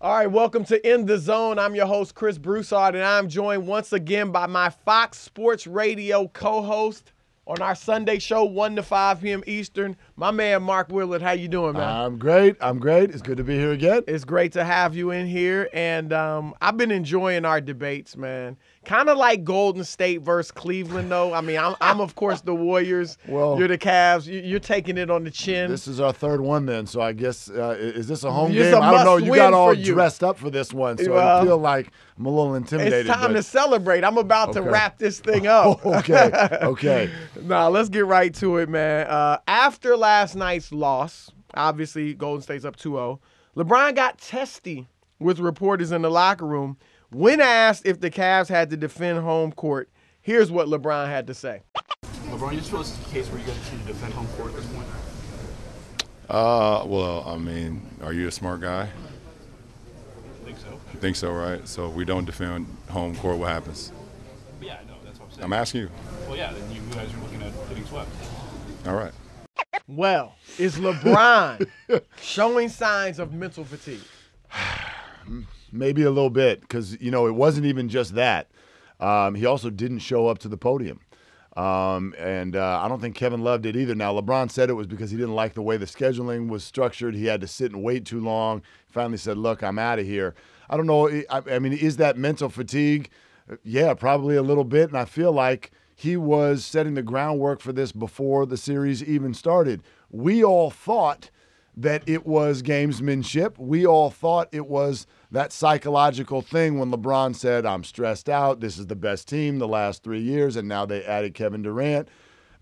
All right, welcome to In the Zone. I'm your host, Chris Broussard, and I'm joined once again by my Fox Sports Radio co-host on our Sunday show, 1 to 5 p.m. Eastern, my man, Mark Willard. How you doing, man? I'm great. It's good to be here again. It's great to have you in here, and I've been enjoying our debates, man. Kind of like Golden State versus Cleveland, though. I mean, I'm of course, the Warriors. Well, you're the Cavs. You're taking it on the chin. This is our third one then, so I guess, is this a home It's game? a I don't know. You got all you. dressed up for this one, so Well, I feel like I'm a little intimidated. It's time to celebrate. I'm about to wrap this thing up. Okay. Nah, let's get right to it, man. After last night's loss, obviously Golden State's up 2-0, LeBron got testy with reporters in the locker room. When asked if the Cavs had to defend home court, here's what LeBron had to say. LeBron, you feel this is a case where you guys need to defend home court at this point? Well, I mean, are you a smart guy? I think so. I think so, right? So if we don't defend home court, what happens? Yeah, no, that's what I'm saying. I'm asking you. Well, yeah, then you guys are looking at getting swept. All right. Well, is LeBron showing signs of mental fatigue? Maybe a little bit, because, it wasn't even just that. He also didn't show up to the podium. And I don't think Kevin loved it either. Now, LeBron said it was because he didn't like the way the scheduling was structured. He had to sit and wait too long. Finally said, look, I'm out of here. I don't know. I mean, is that mental fatigue? Yeah, probably a little bit. And I feel like he was setting the groundwork for this before the series even started. We all thought that it was gamesmanship. We all thought it was that psychological thing when LeBron said, I'm stressed out. This is the best team the last 3 years, and now they added Kevin Durant.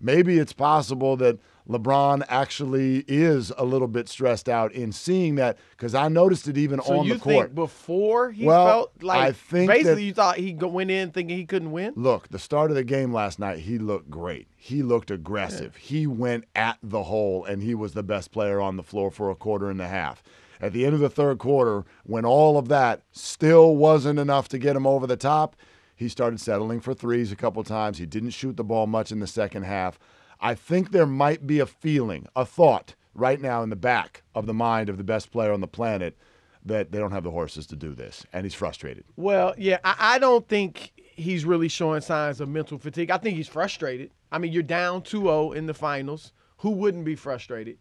Maybe it's possible that LeBron actually is a little bit stressed out in seeing that, because I noticed it even on the court. So you think before he felt like I think basically you thought he went in thinking he couldn't win? Look, the start of the game last night, he looked great. He looked aggressive. Yeah. He went at the hole, and he was the best player on the floor for a quarter and a half. At the end of the third quarter, when all of that still wasn't enough to get him over the top, he started settling for threes a couple times. He didn't shoot the ball much in the second half. I think there might be a feeling, a thought right now in the back of the mind of the best player on the planet that they don't have the horses to do this, and he's frustrated. Well, yeah, I don't think he's really showing signs of mental fatigue. I think he's frustrated. I mean, you're down 2-0 in the finals. Who wouldn't be frustrated?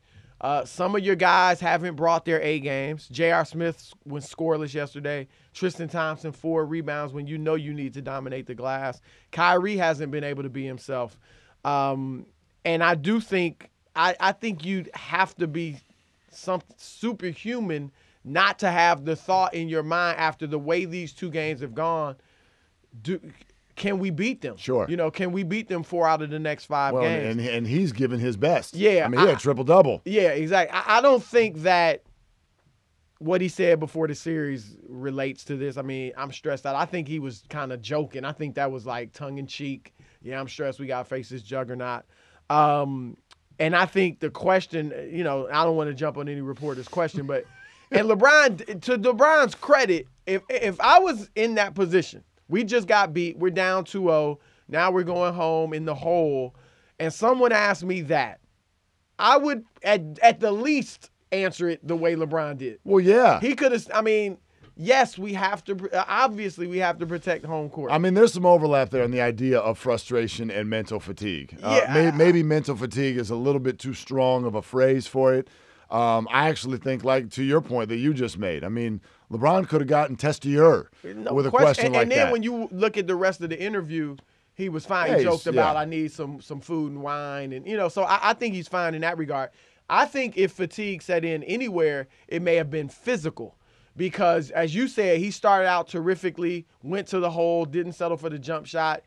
Some of your guys haven't brought their A games. J.R. Smith was scoreless yesterday. Tristan Thompson, 4 rebounds when you know you need to dominate the glass. Kyrie hasn't been able to be himself. And I do think I think you'd have to be something superhuman not to have the thought in your mind after the way these 2 games have gone. Can we beat them? Sure. Can we beat them 4 out of the next 5 games? And he's given his best. Yeah. I mean, he had triple-double. Yeah, exactly. I don't think that what he said before the series relates to this. I mean, I'm stressed out. I think he was kind of joking. I think that was like tongue-in-cheek. Yeah, I'm stressed. We got to face this juggernaut. And I think the question, I don't want to jump on any reporter's question, but and LeBron, to LeBron's credit, if I was in that position, we just got beat, we're down 2-0, now we're going home in the hole, and someone asked me that, I would at the least answer it the way LeBron did. Well, yeah. He could have, yes, we have to, obviously we have to protect home court. I mean, there's some overlap there on the idea of frustration and mental fatigue. Maybe mental fatigue is a little bit too strong of a phrase for it. I actually think, like to your point that you just made, I mean, LeBron could have gotten testier with a question like that. And then when you look at the rest of the interview, he was fine. He joked about, I need some food and wine. And, so I think he's fine in that regard. I think if fatigue set in anywhere, it may have been physical. Because, as you said, he started out terrifically, went to the hole, didn't settle for the jump shot.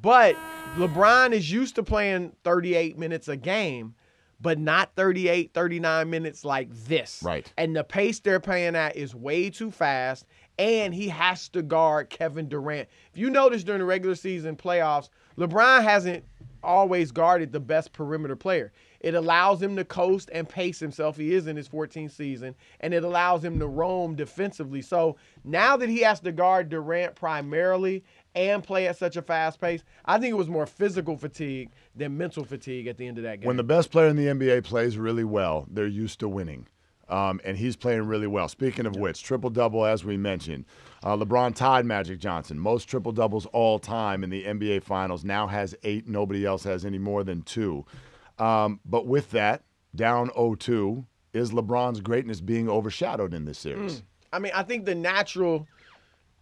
But LeBron is used to playing 38 minutes a game, but not 38, 39 minutes like this. Right. And the pace they're playing at is way too fast, and he has to guard Kevin Durant. If you notice during the regular season playoffs, LeBron hasn't always guarded the best perimeter player. It allows him to coast and pace himself. He is in his 14th season, and it allows him to roam defensively. So now that he has to guard Durant primarily and play at such a fast pace, I think it was more physical fatigue than mental fatigue at the end of that game. When the best player in the NBA plays really well, they're used to winning. And he's playing really well. Speaking of which, triple-double, as we mentioned. LeBron tied Magic Johnson. Most triple-doubles all time in the NBA Finals. Now has 8. Nobody else has any more than 2. But with that, down 0-2, is LeBron's greatness being overshadowed in this series? I mean, I think the natural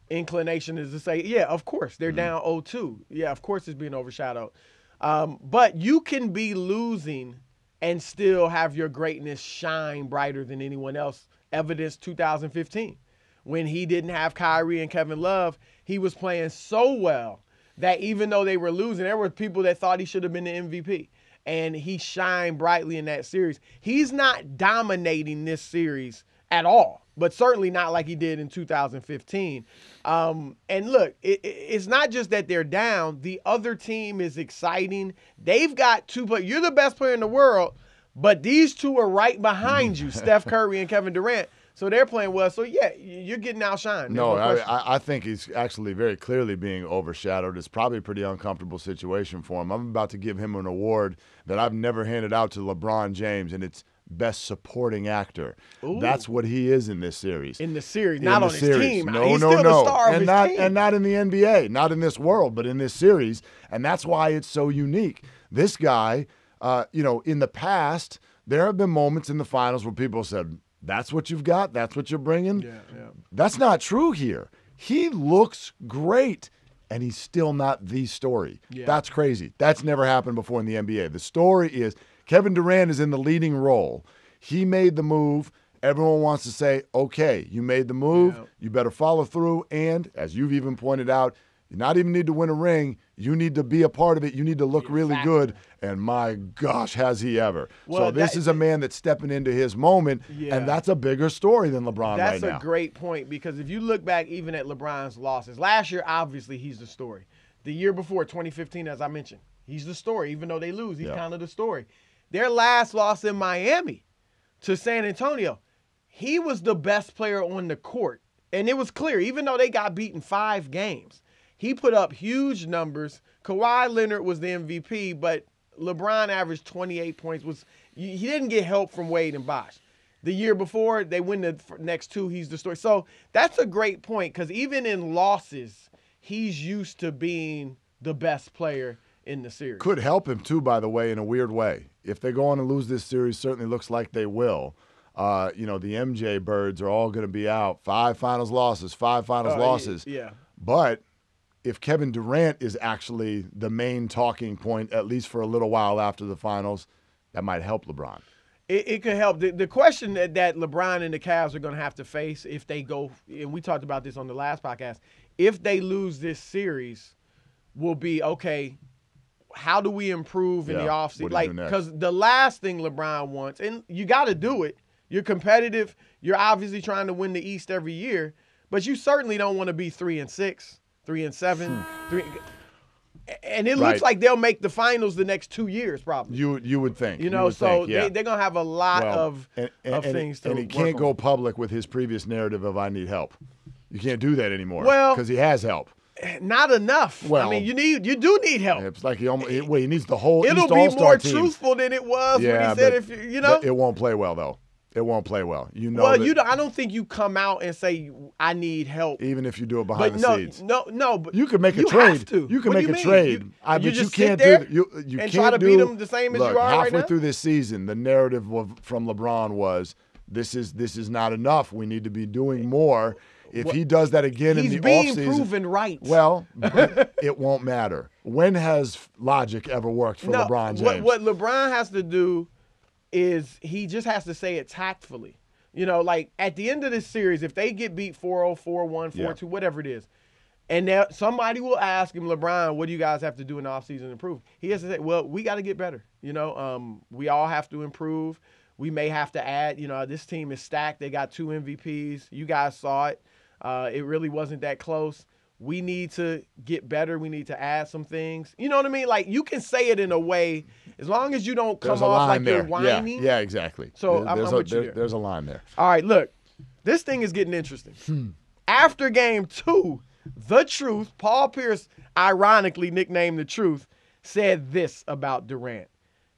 inclination is to say, yeah, of course, they're down 0-2. Yeah, of course it's being overshadowed. But you can be losing and still have your greatness shine brighter than anyone else. Evidence 2015. When he didn't have Kyrie and Kevin Love, he was playing so well that even though they were losing, there were people that thought he should have been the MVP. And he shined brightly in that series. He's not dominating this series at all, but certainly not like he did in 2015. And look, it's not just that they're down. The other team is exciting. They've got 2 players. You're the best player in the world, but these 2 are right behind you, Steph Curry and Kevin Durant. So they're playing well. So, yeah, you're getting outshined. No, I think he's actually very clearly being overshadowed. It's probably a pretty uncomfortable situation for him. I'm about to give him an award that I've never handed out to LeBron James, and it's Best Supporting Actor. Ooh. That's what he is in this series. In the series, not on his team. No, he's still the star of his team. And not in the NBA, not in this world, but in this series. And that's why it's so unique. This guy, in the past, there have been moments in the finals where people said, that's what you've got? That's what you're bringing? Yeah. That's not true here. He looks great, and he's still not the story. Yeah. That's crazy. That's never happened before in the NBA. The story is Kevin Durant is in the leading role. He made the move. Everyone wants to say, okay, you made the move. Yeah. You better follow through. And as you've even pointed out, you not even need to win a ring. You need to be a part of it. You need to look really good. And my gosh, has he ever. Well, so this is a man that's stepping into his moment, and that's a bigger story than LeBron right now. That's a great point, because if you look back even at LeBron's losses, last year, obviously, he's the story. The year before, 2015, as I mentioned, he's the story. Even though they lose, he's kind of the story. Their last loss in Miami to San Antonio, he was the best player on the court. And it was clear, even though they got beaten 5 games. He put up huge numbers. Kawhi Leonard was the MVP, but LeBron averaged 28 points. He didn't get help from Wade and Bosh. The year before, they win the next 2. He's the story. So that's a great point, because even in losses, he's used to being the best player in the series. Could help him, too, by the way, in a weird way. If they go on and lose this series, certainly looks like they will. The MJ birds are all going to be out. 5 finals losses, 5 finals losses. Yeah. But if Kevin Durant is actually the main talking point, at least for a little while after the finals, that might help LeBron. It could help. The question that LeBron and the Cavs are going to have to face if they go, and we talked about this on the last podcast, if they lose this series, will be, okay, how do we improve in the offseason? Like, because the last thing LeBron wants, and you got to do it, you're competitive, you're obviously trying to win the East every year, but you certainly don't want to be 3-6. 3-7, 3, and it looks like they'll make the finals the next 2 years, probably. You would think. They're gonna have a lot of things to. And he can't go public with his previous narrative of "I need help." You can't do that anymore. Well, because he has help. Not enough. Well, I mean, you do need help. It's like he needs the whole. It'll East be All-Star more team. truthful than it was when he said, But it won't play well though. It won't play well. I don't think you come out and say, I need help. Even if you do it behind the scenes. No, but you can make a trade. Have to. You can make a trade. But you just can't sit there you and can't try to beat them the same as you are right now? Halfway through this season, the narrative from LeBron was, this is not enough. We need to be doing more. If he does that again in the offseason. He's being proven right. Well, it won't matter. When has logic ever worked for LeBron James? What LeBron has to do is he just has to say it tactfully. Like at the end of this series, if they get beat 4-0, 4-1, 4-2, whatever it is, and somebody will ask him, LeBron, what do you guys have to do in the offseason to improve? He has to say, well, we got to get better. We all have to improve. We may have to add, this team is stacked. They got 2 MVPs. You guys saw it. It really wasn't that close. We need to get better. We need to add some things. You know what I mean? Like, you can say it in a way, as long as you don't come off like you're whining. Yeah, exactly. So I'm with you there. There's a line there. All right, look. This thing is getting interesting. After game 2, The Truth, Paul Pierce, ironically nicknamed The Truth, said this about Durant.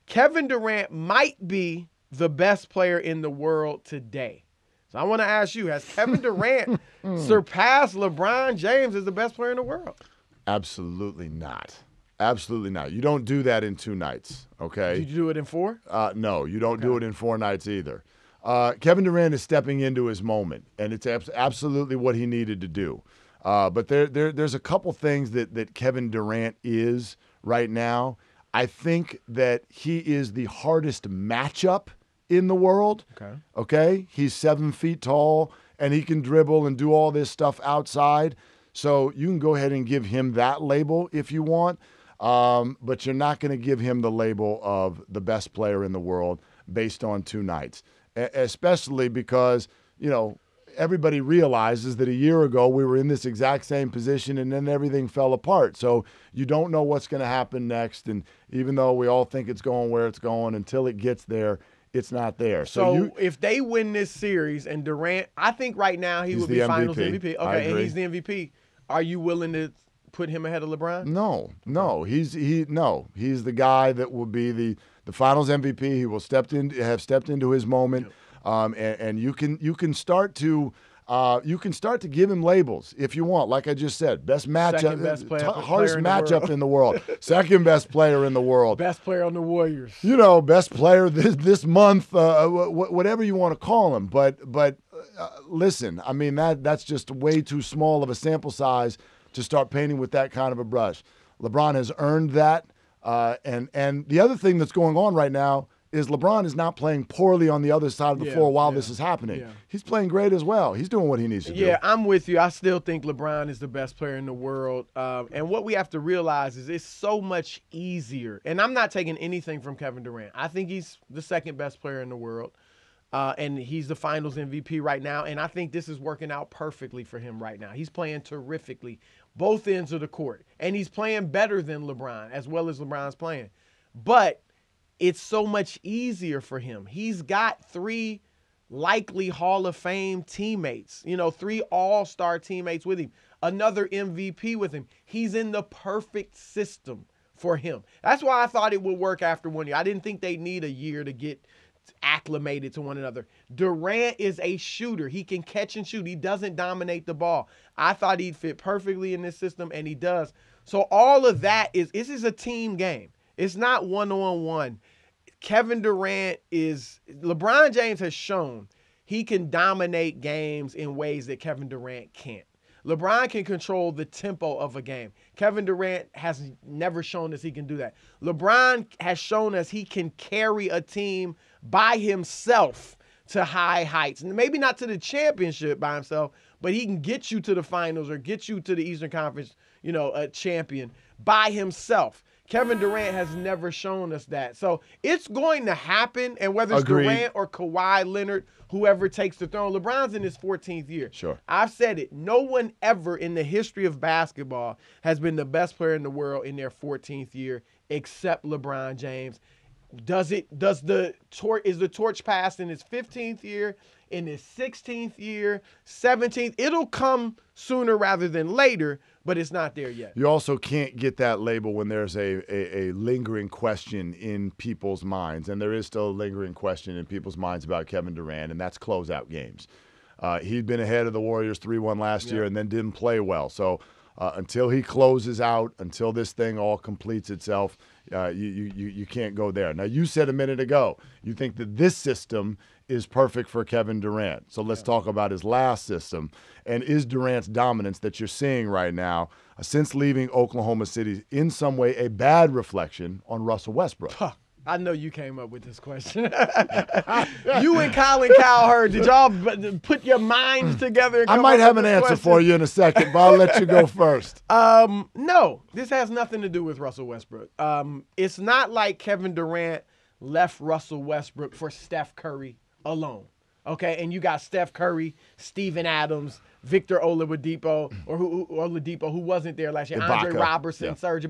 Kevin Durant might be the best player in the world today? So I want to ask you, has Kevin Durant surpassed LeBron James as the best player in the world? Absolutely not. Absolutely not. You don't do that in 2 nights, okay? Did you do it in 4? No, you don't do it in 4 nights either. Kevin Durant is stepping into his moment, and it's absolutely what he needed to do. But there's a couple things that Kevin Durant is right now. I think that he is the hardest matchup in the world. Okay? He's 7 feet tall, and he can dribble and do all this stuff outside. So you can go ahead and give him that label if you want. But you're not going to give him the label of the best player in the world based on 2 nights, especially because, everybody realizes that a year ago we were in this exact same position and then everything fell apart. So you don't know what's going to happen next. And even though we all think it's going where it's going, until it gets there, it's not there. So if they win this series and Durant, I think right now he would be Finals MVP. Okay, and he's the MVP. Are you willing to put him ahead of LeBron? No. He's the guy that will be the Finals MVP. He will have stepped into his moment. And you can start to give him labels if you want. Like I just said, best matchup, hardest matchup in the world, second best player in the world, best player on the Warriors. Best player this month, whatever you want to call him. But listen, I mean that's just way too small of a sample size to start painting with that kind of a brush. LeBron has earned that, and the other thing that's going on right now is LeBron is not playing poorly on the other side of the floor while this is happening. Yeah. He's playing great as well. He's doing what he needs to do. Yeah, I'm with you. I still think LeBron is the best player in the world. And what we have to realize is it's so much easier. And I'm not taking anything from Kevin Durant. I think he's the second best player in the world. And he's the Finals MVP right now. And I think this is working out perfectly for him right now. He's playing terrifically, both ends of the court. And he's playing better than LeBron, as well as LeBron's playing. But it's so much easier for him. He's got 3 likely Hall of Fame teammates, 3 all-star teammates with him, another MVP with him. He's in the perfect system for him. That's why I thought it would work after 1 year. I didn't think they'd need a year to get acclimated to one another. Durant is a shooter. He can catch and shoot. He doesn't dominate the ball. I thought he'd fit perfectly in this system, and he does. So all of that this is a team game. It's not one-on-one. Kevin Durant LeBron James has shown he can dominate games in ways that Kevin Durant can't. LeBron can control the tempo of a game. Kevin Durant has never shown us he can do that. LeBron has shown us he can carry a team by himself to high heights. And maybe not to the championship by himself, but he can get you to the finals or get you to the Eastern Conference, a champion by himself. Kevin Durant has never shown us that. So it's going to happen, and whether it's Durant or Kawhi Leonard, whoever takes the throne, LeBron's in his 14th year. Sure. I've said it. No one ever in the history of basketball has been the best player in the world in their 14th year except LeBron James. Is the torch passed in his 15th year, in his 16th year, 17th? It'll come sooner rather than later, but it's not there yet. You also can't get that label when there's a lingering question in people's minds, and there is still a lingering question in people's minds about Kevin Durant, and that's closeout games. He'd been ahead of the Warriors 3-1 last year and then didn't play well. So until he closes out, until this thing all completes itself, you can't go there. Now, you said a minute ago you think that this system is perfect for Kevin Durant. So let's talk about his last system. And is Durant's dominance that you're seeing right now, since leaving Oklahoma City, in some way a bad reflection on Russell Westbrook? I know you came up with this question. You and Colin Cowherd, did y'all put your minds together? And I might have an answer for you in a second, but I'll let you go first. No, this has nothing to do with Russell Westbrook. It's not like Kevin Durant left Russell Westbrook for Steph Curry alone. Okay, and you got Steph Curry, Steven Adams, Victor Oladipo, or Oladipo, who wasn't there last year, Andre Robertson, Serge.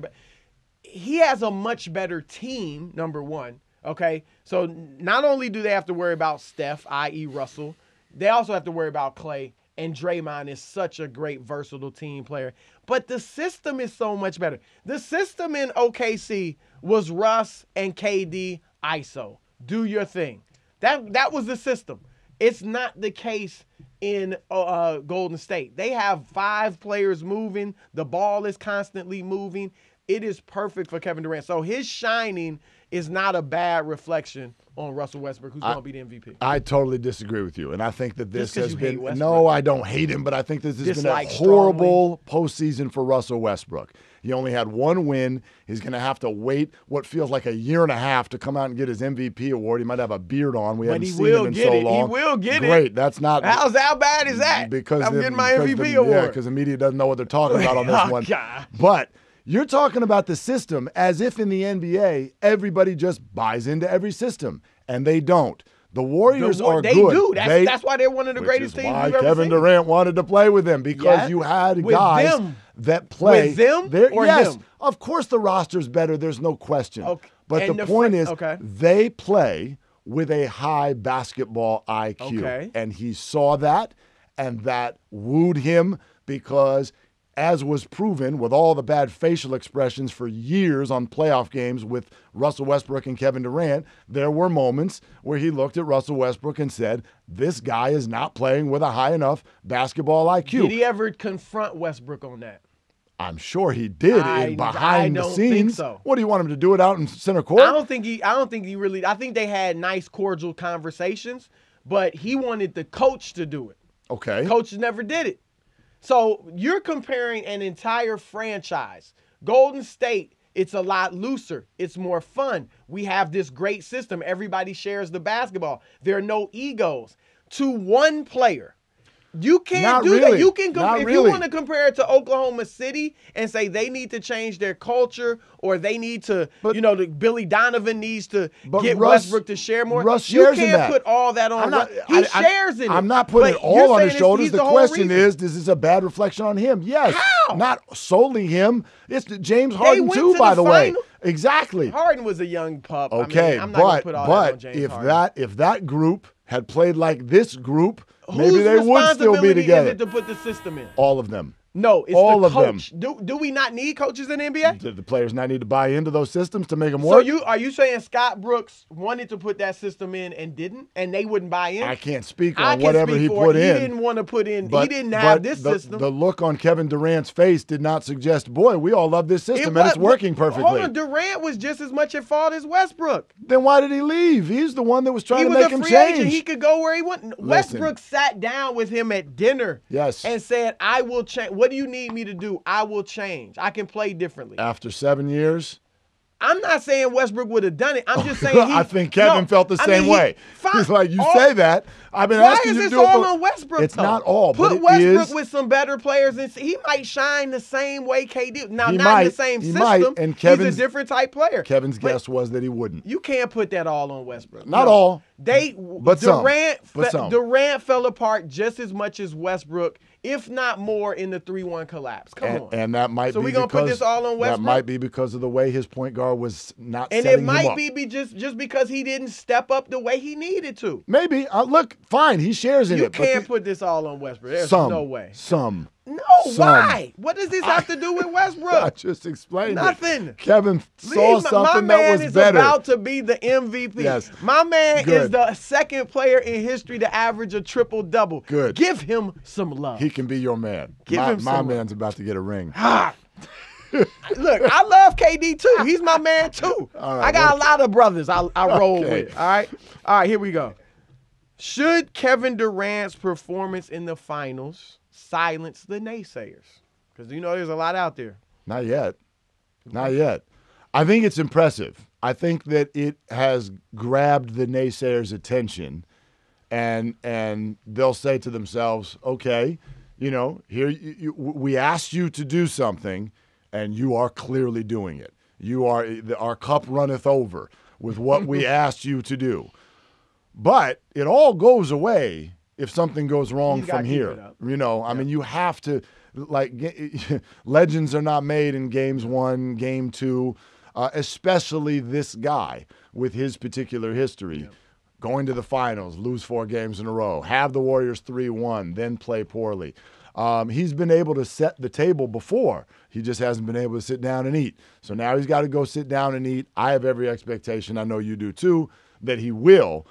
He has a much better team, number one, okay? So not only do they have to worry about Steph, i.e. Russell, they also have to worry about Clay, and Draymond is such a great, versatile team player. But the system is so much better. The system in OKC was Russ and KD ISO. Do your thing. That was the system. It's not the case in Golden State. They have 5 players moving. The ball is constantly moving. It is perfect for Kevin Durant. So his shining is not a bad reflection on Russell Westbrook, who's going to be the MVP. I totally disagree with you, and I think that this has been – Westbrook. no, I don't hate him, but I think this has been a horrible postseason for Russell Westbrook. He only had 1 win. He's going to have to wait what feels like a year and a half to come out and get his MVP award. He might have a beard on. We haven't seen him in so long. He will get it. Great. That's not – how bad is that? Because I'm getting my MVP award. Yeah, because the media doesn't know what they're talking about on this one. God. But – you're talking about the system as if in the NBA, everybody just buys into every system, and they don't. The Warriors are they good. Do. That's why they're one of the greatest teams why we've ever Kevin seen. Durant wanted to play with them, because you had guys that play. With them or yes, him? Of course the roster's better. There's no question. Okay. But And the point is okay. they play with a high basketball IQ. Okay. And he saw that, and that wooed him because – as was proven with all the bad facial expressions for years on playoff games with Russell Westbrook and Kevin Durant, there were moments where he looked at Russell Westbrook and said, this guy is not playing with a high enough basketball IQ. Did he ever confront Westbrook on that? I'm sure he did behind the scenes. Think so. What do you want him to do it out in center court? I don't think he really. I think they had nice, cordial conversations, but he wanted the coach to do it. Okay. Coach never did it. So you're comparing an entire franchise. Golden State, it's a lot looser. It's more fun. We have this great system. Everybody shares the basketball. There are no egos. To one player. You can't that. You can if you want to compare it to Oklahoma City and say they need to change their culture or they need to, Billy Donovan needs to get Westbrook to share more. You can't put all that on. He shares in it. I'm not putting it all on his shoulders. The question is this a bad reflection on him? Yes. How? Not solely him. It's James Harden too, by the way. Exactly. Harden was a young pup. Okay, I'm not going to put all that on James Harden. If that group had played like this group, maybe they would still be together. Whose responsibility is it to put the system in? All of them. No, it's all the of coach. them. Do we not need coaches in the NBA? Do the players not need to buy into those systems to make them work? So are you saying Scott Brooks wanted to put that system in and didn't, and they wouldn't buy in? I can't speak on whatever he put in. He didn't want to put in. He didn't have this system. The look on Kevin Durant's face did not suggest, boy, we all love this system and it's working perfectly. Hold on, Durant was just as much at fault as Westbrook. Then why did he leave? He's the one that was trying to make him change. He was a free agent. He could go where he wanted. Westbrook sat down with him at dinner. Yes. And said, "I will change. What do you need me to do? I will change. I can play differently." After 7 years? I'm not saying Westbrook would have done it. I'm just saying I think Kevin felt the same way. He's like, you say that. I've been asking you to do it. Why is this all on Westbrook? It's not all, but Put Westbrook with some better players, and he might shine the same way KD. Now, not in the same system. And he's a different type player. Kevin's guess was that he wouldn't. You can't put that all on Westbrook. Not all. But Durant fell apart just as much as Westbrook, if not more, in the 3-1 collapse. Come on. And that might be we're gonna put this all on Westbrook? That might be because of the way his point guard was not setting him up. And it might be just because he didn't step up the way he needed to. Maybe. Look, fine, he shares in it. You can't put this all on Westbrook. There's no way. No, why? What does this have to do with Westbrook? I just explained nothing. Kevin saw something that was better. My man is about to be the MVP. Yes. My man is the second player in history to average a triple-double. Good. Give him some love. He can be your man. My man's about to get a ring. Look, I love KD too. He's my man too. I got a lot of brothers I roll with. All right, here we go. Should Kevin Durant's performance in the finals silence the naysayers? Because there's a lot out there. Not yet. I think it's impressive. I think that it has grabbed the naysayers' attention, and they'll say to themselves, okay, here we asked you to do something, and you are clearly doing it. Our cup runneth over with what we asked you to do. But it all goes away if something goes wrong from here. I mean, you have to, legends are not made in games 1, game 2, especially this guy with his particular history. Yeah. Going to the finals, lose 4 games in a row, have the Warriors 3-1, then play poorly. He's been able to set the table before. He just hasn't been able to sit down and eat. So now he's got to go sit down and eat. I have every expectation, I know you do too, that he will.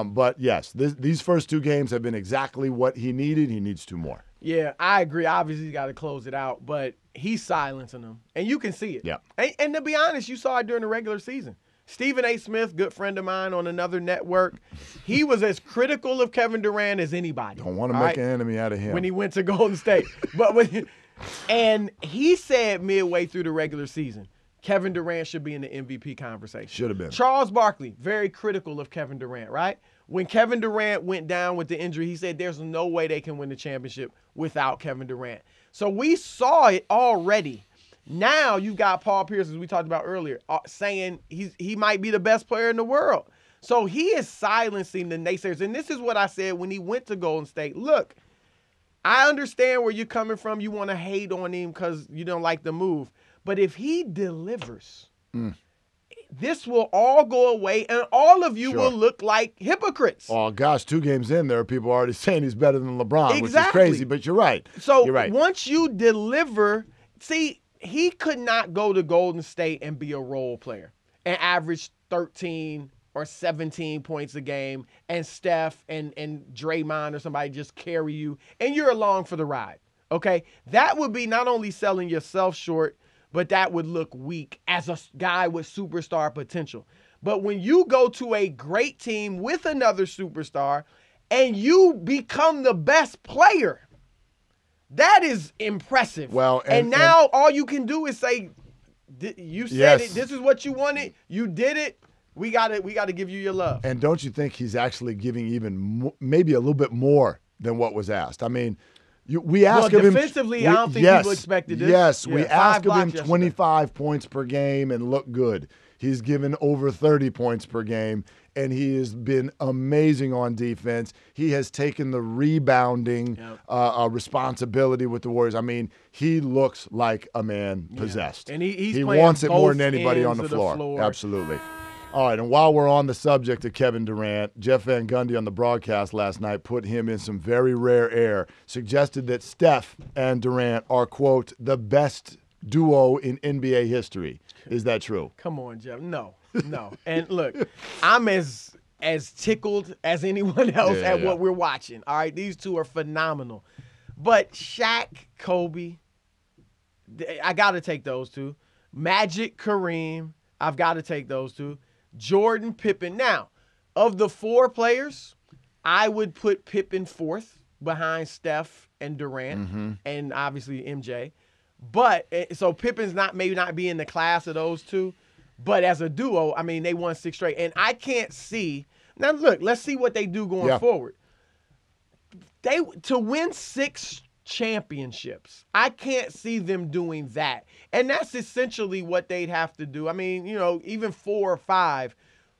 But, yes, these first 2 games have been exactly what he needed. He needs 2 more. Yeah, I agree. Obviously, he's got to close it out, but he's silencing them, and you can see it. Yeah. And to be honest, you saw it during the regular season. Stephen A. Smith, good friend of mine on another network, he was as critical of Kevin Durant as anybody. Don't want to make an enemy out of him. When he went to Golden State. And he said midway through the regular season, Kevin Durant should be in the MVP conversation. Should have been. Charles Barkley, very critical of Kevin Durant, right? When Kevin Durant went down with the injury, he said there's no way they can win the championship without Kevin Durant. So we saw it already. Now you've got Paul Pierce, as we talked about earlier, saying he might be the best player in the world. So he is silencing the naysayers. And this is what I said when he went to Golden State. Look, I understand where you're coming from. You want to hate on him because you don't like the move. But if he delivers, this will all go away, and all of you will look like hypocrites. Oh, gosh, 2 games in, there are people already saying he's better than LeBron, Exactly. which is crazy, but you're right. So you're right. Once you deliver, see, he could not go to Golden State and be a role player and average 13 or 17 points a game, and Steph and Draymond or somebody just carry you, and you're along for the ride, okay? That would be not only selling yourself short, but that would look weak as a guy with superstar potential. But when you go to a great team with another superstar and you become the best player, that is impressive. Well, and now all you can do is say, you said it, this is what you wanted, you did it, we got to give you your love. And don't you think he's actually giving even maybe a little bit more than what was asked? I mean, we asked of him defensively, I don't think people expected this. Yes, we asked of him yesterday. 25 points per game and look good. He's given over 30 points per game, and he has been amazing on defense. He has taken the rebounding responsibility with the Warriors. I mean, he looks like a man possessed. And he wants it more than both anybody on ends the of floor. Absolutely. All right, and while we're on the subject of Kevin Durant, Jeff Van Gundy on the broadcast last night put him in some very rare air, suggested that Steph and Durant are, quote, the best duo in NBA history. Is that true? Come on, Jeff. No. And look, I'm as tickled as anyone else at what we're watching. All right, these two are phenomenal. But Shaq, Kobe, I got to take those two. Magic, Kareem, I've got to take those two. Jordan, Pippen. Now, of the 4 players, I would put Pippen 4th behind Steph and Durant and obviously MJ. But so Pippen's maybe not be in the class of those two, but as a duo, I mean, they won 6 straight. And I can't see. Now, look, let's see what they do going forward. To win 6 championships, I can't see them doing that. And that's essentially what they'd have to do. I mean, even 4 or 5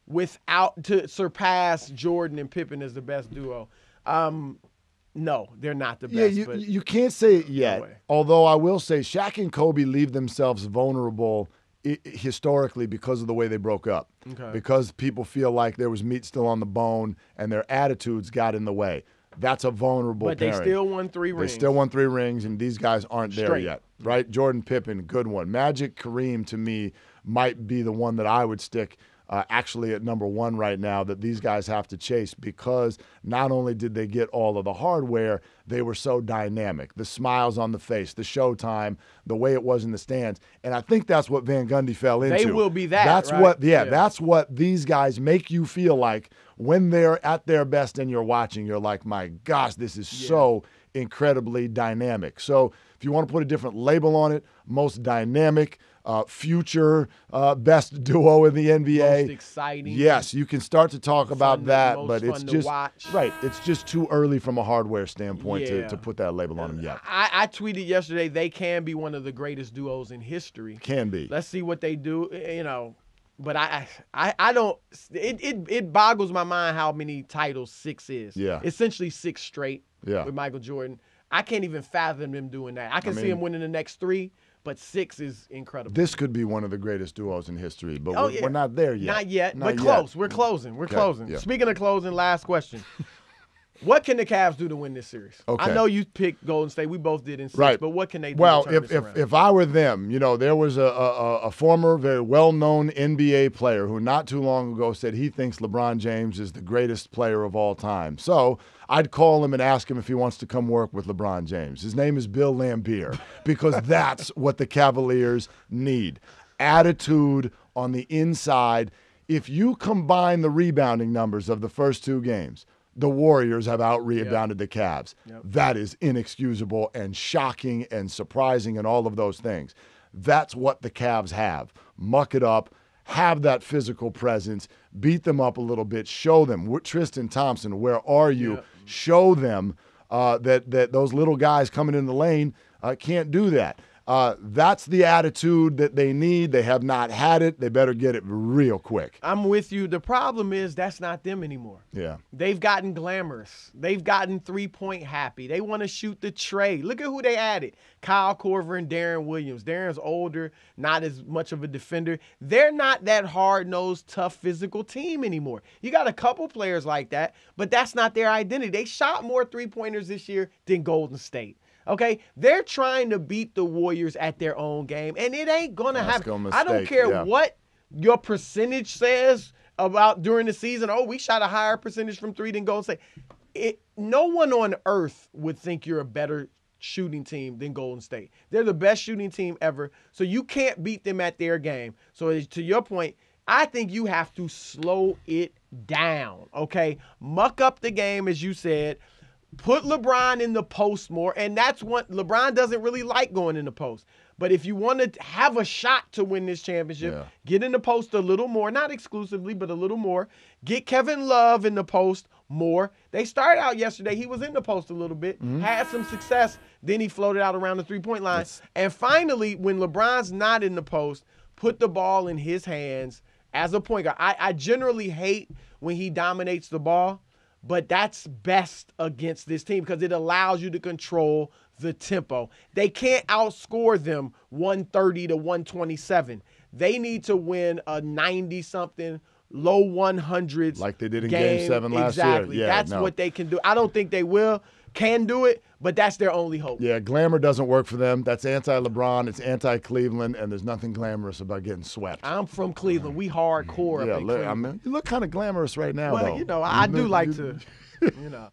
without to surpass Jordan and Pippen as the best duo. No, they're not the best. Yeah, you can't say it yet. No way. Although I will say Shaq and Kobe leave themselves vulnerable historically because of the way they broke up. Okay. Because people feel like there was meat still on the bone and their attitudes got in the way. That's a vulnerable But pairing. they still won 3 rings. They still won 3 rings, and these guys aren't there Straight. yet, right? Jordan, Pippen, good one. Magic, Kareem, to me, might be the one that I would stick actually at number 1 right now that these guys have to chase, because not only did they get all of the hardware, they were so dynamic. The smiles on the face, the showtime, the way it was in the stands. And I think that's what Van Gundy fell into. They will be that, That's right? That's what these guys make you feel like when they're at their best and you're watching. You're like, my gosh, this is so incredibly dynamic. So if you want to put a different label on it, most dynamic, future best duo in the NBA. Most exciting. Yes, you can start to talk about that, most but it's fun to just watch. right. It's just too early from a hardware standpoint to put that label on them yet. I tweeted yesterday they can be one of the greatest duos in history. Can be. Let's see what they do. But I don't. It boggles my mind how many titles 6 is. Yeah. Essentially 6 straight. Yeah. With Michael Jordan, I can't even fathom them doing that. I can see him winning the next 3. But 6 is incredible. This could be one of the greatest duos in history, but we're not there yet. Not yet, but close. We're closing. We're closing. yeah. Speaking of closing, last question. What can the Cavs do to win this series? Okay. I know you picked Golden State. We both did in 6, Right. but what can they do Well, to turn this around? if I were them, there was a former, very well-known NBA player who not too long ago said he thinks LeBron James is the greatest player of all time. So I'd call him and ask him if he wants to come work with LeBron James. His name is Bill Laimbeer, because that's what the Cavaliers need. Attitude on the inside. If you combine the rebounding numbers of the first 2 games, the Warriors have out-rebounded the Cavs. That is inexcusable and shocking and surprising and all of those things. That's what the Cavs have. Muck it up, have that physical presence, beat them up a little bit, show them. Tristan Thompson, where are you? Show them that those little guys coming in the lane can't do that. That's the attitude that they need. They have not had it. They better get it real quick. I'm with you. The problem is that's not them anymore. Yeah. They've gotten glamorous. They've gotten three-point happy. They want to shoot the tray. Look at who they added. Kyle Korver and Darren Williams. Darren's older, not as much of a defender. They're not that hard-nosed, tough, physical team anymore. You got a couple players like that, but that's not their identity. They shot more three-pointers this year than Golden State. Okay, they're trying to beat the Warriors at their own game, and it ain't gonna happen. I don't care what your percentage says about during the season. Oh, we shot a higher percentage from 3 than Golden State. No one on earth would think you're a better shooting team than Golden State. They're the best shooting team ever, so you can't beat them at their game. So to your point, I think you have to slow it down. Okay, muck up the game, as you said. Put LeBron in the post more, and that's what LeBron doesn't really like going in the post. But if you want to have a shot to win this championship, get in the post a little more, not exclusively, but a little more. Get Kevin Love in the post more. They started out yesterday. He was in the post a little bit, had some success. Then he floated out around the three-point line. And finally, when LeBron's not in the post, put the ball in his hands as a point guard. I generally hate when he dominates the ball. But that's best against this team because it allows you to control the tempo. They can't outscore them 130 to 127. They need to win a 90-something, low 100s. Like they did in Game 7 last year. Exactly. That's what they can do. I don't think they can do it, but that's their only hope. Yeah, glamour doesn't work for them. That's anti-LeBron. It's anti-Cleveland, and there's nothing glamorous about getting swept. I'm from Cleveland. We hardcore. Yeah, you look kind of glamorous right now, though. Well, I do like to.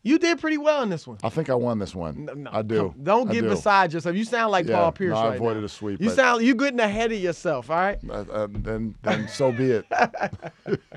You did pretty well in this one. I think I won this one. No, I do. Don't get beside yourself. You sound like Paul Pierce right now. I avoided a sweep. You're getting ahead of yourself, all right? Then so be it.